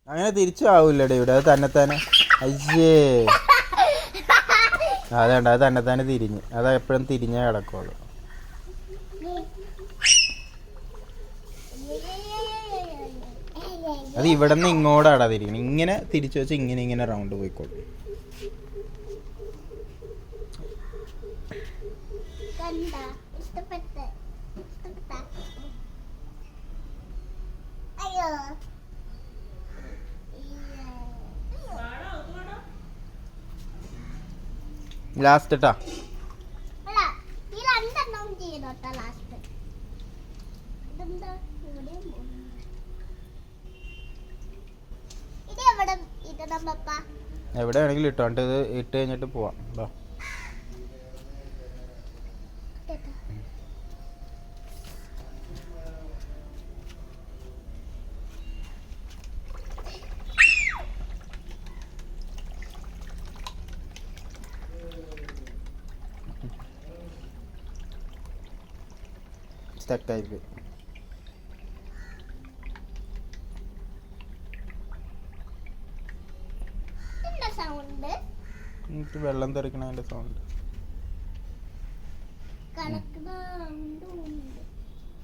അങ്ങനെ തിരിച്ചാവൂലടെ ഇവിടെ, അത് തന്നെത്താനെ. അയ്യേ, അതേണ്ട, അത് തന്നെത്താനെ തിരിഞ്ഞ്. അത് എപ്പോഴും തിരിഞ്ഞേ കിടക്കുള്ളൂ. അത് ഇവിടെ നിന്ന് ഇങ്ങോട്ടാടാ തിരിക്കണം. ഇങ്ങനെ തിരിച്ചു വെച്ച് ഇങ്ങനെ ഇങ്ങനെ റൗണ്ട് പോയിക്കോളും. ലാസ്റ്റ് ട്ടാ. എവിടെ വേണമെങ്കിലും ഇട്ടോ, ഇത് ഇട്ട് കഴിഞ്ഞിട്ട് പോവാം. സ്റ്റക്കായി പോയി. എനിക്ക് വെള്ളം തെറിക്കണതിന്റെ സൗണ്ട്.